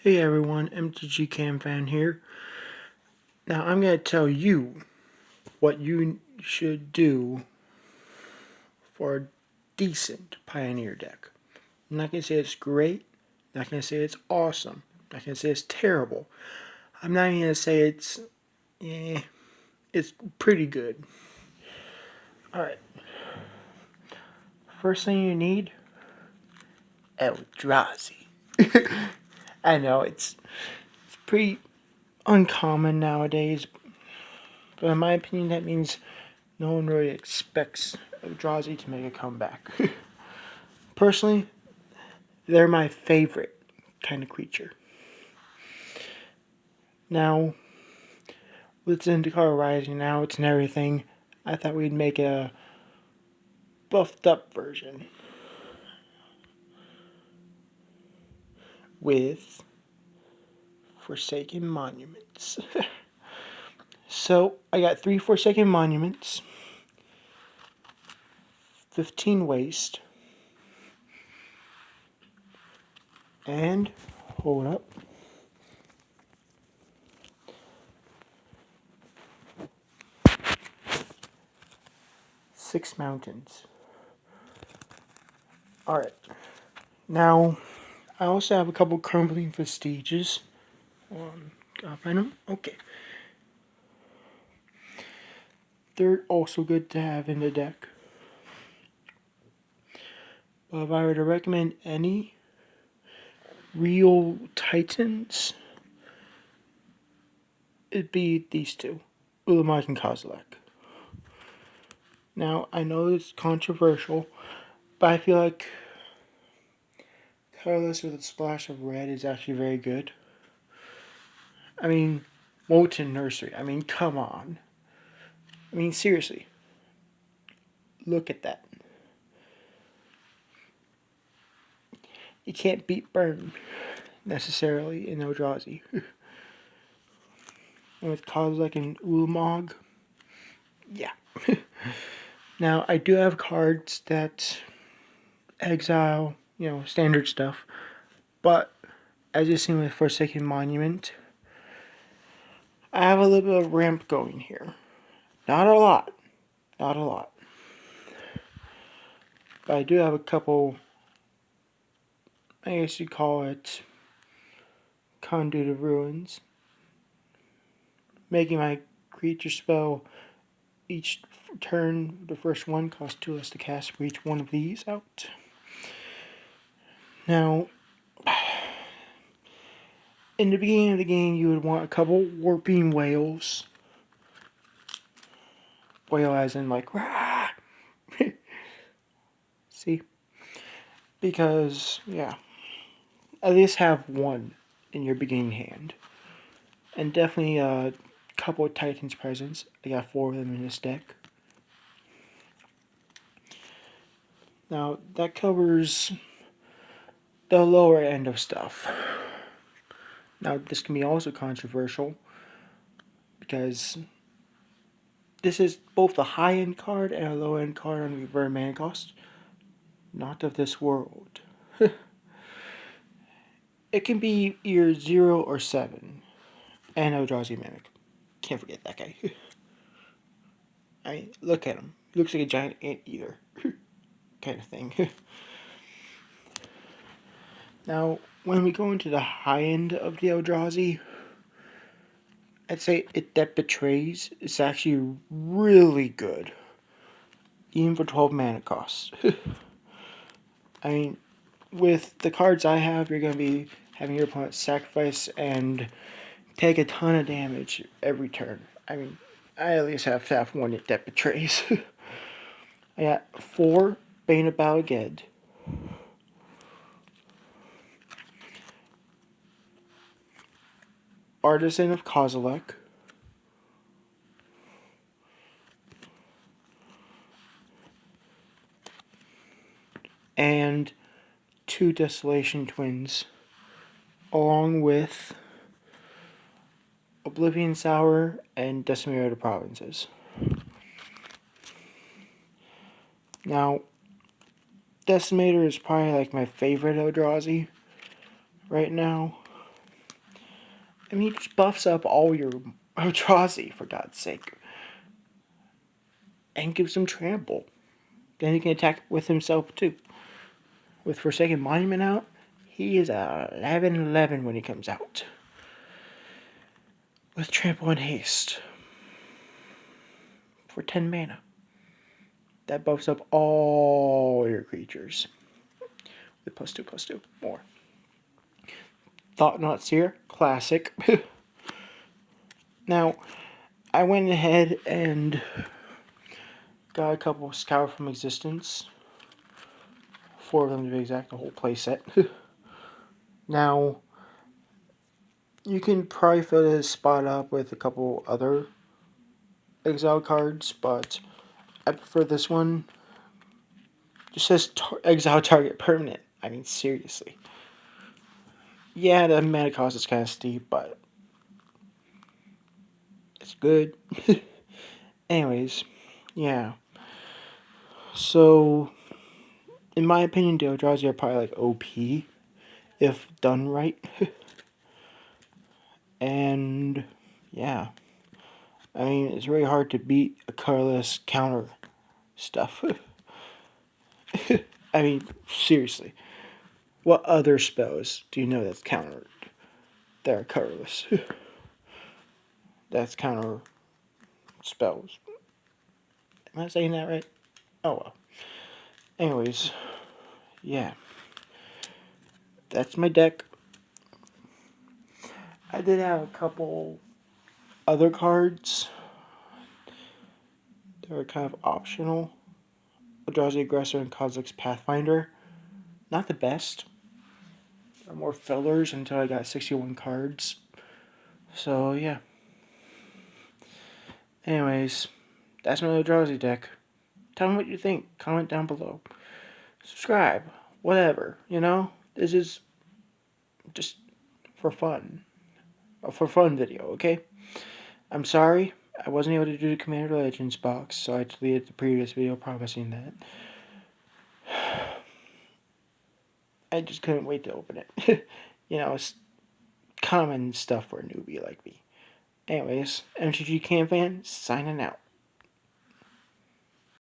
Hey everyone, MTG Cam Fan here. Now I'm going to tell you what you should do for a decent Pioneer deck. I'm not going to say it's great, I'm not going to say it's awesome, I'm not going to say it's terrible. I'm not even going to say it's pretty good. Alright, first thing you need, Eldrazi. I know it's pretty uncommon nowadays, but in my opinion that means no one really expects Eldrazi to make a comeback. Personally, they're my favorite kind of creature. Now, with Zendikar Rising out and everything, I thought we'd make a buffed up version with Forsaken Monuments. So, I got 3 Forsaken Monuments, 15 Waste, and, hold up, 6 Mountains. Alright, now, I also have a couple Crumbling Vestiges. Gotta find them? Okay. They're also good to have in the deck. But if I were to recommend any real Titans, it'd be these two, Ulamog and Kozilek. Now, I know it's controversial, but I feel like colorless with a splash of red is actually very good. I mean, Molten Nursery, I mean, come on. I mean, seriously. Look at that. You can't beat Burn, necessarily, in Eldrazi. And with Kozilek and Ulamog, yeah. Now, I do have cards that exile, standard stuff. But, as you've seen with Forsaken Monument, I have a little bit of ramp going here. Not a lot. Not a lot. But I do have a couple, I guess you'd call it, Conduit of Ruins. Making my creature spell each turn, the first one costs 2 less to cast for each one of these out. Now, in the beginning of the game, you would want a couple Warping Whales. Whale as in like, rah! See? Because, yeah, at least have one in your beginning hand. And definitely a couple of Titans presents. I got 4 of them in this deck. Now, that covers the lower end of stuff. Now, this can be also controversial because this is both a high-end card and a low-end card on the very mana cost. Not of this world. It can be either 0 or 7. And Eldrazi Mimic. Can't forget that guy. I mean, look at him. He looks like a giant anteater. Kind of thing. Now, when we go into the high end of the Eldrazi, I'd say That Betrays is actually really good. Even for 12 mana costs. I mean, with the cards I have, you're going to be having your opponent sacrifice and take a ton of damage every turn. I mean, I at least have to have one That Betrays. I got 4 Bane of Balaged. Artisan of Kozilek. And 2 Desolation Twins. Along with Oblivion Sour and Decimator of the Provinces. Now, Decimator is probably like my favorite Eldrazi right now. I mean, he just buffs up all your Eldrazi, for God's sake. And gives him trample. Then he can attack with himself too. With Forsaken Monument out, he is a 11/11 when he comes out. With trample and haste. For 10 mana. That buffs up all your creatures. With +2/+2 more. Thought-Knot Seer, classic. Now, I went ahead and got a couple of Scour from Existence. 4 of them to be exact, the whole playset. Now, you can probably fill this spot up with a couple other exile cards, but I prefer this one. It just says exile target permanent. I mean, seriously. Yeah, the mana cost is kind of steep, but it's good. Anyways, yeah. So, in my opinion, the Eldrazi are probably like OP if done right. And yeah, I mean, it's really hard to beat a colorless counter stuff. I mean, seriously. What other spells do you know that's countered that are colorless? That's counter spells. Am I saying that right? Oh well. Anyways, yeah. That's my deck. I did have a couple other cards that were kind of optional. Eldrazi Aggressor and Kozilek's Pathfinder. Not the best. There are more fillers until I got 61 cards. So, yeah. Anyways, that's my Eldrazi deck. Tell me what you think. Comment down below. Subscribe. Whatever. You know? This is just for fun. A for fun video, okay? I'm sorry. I wasn't able to do the Commander Legends box, so I deleted the previous video promising that. I just couldn't wait to open it. You know, it's common stuff for a newbie like me. Anyways, MTG Cam Fan, signing out.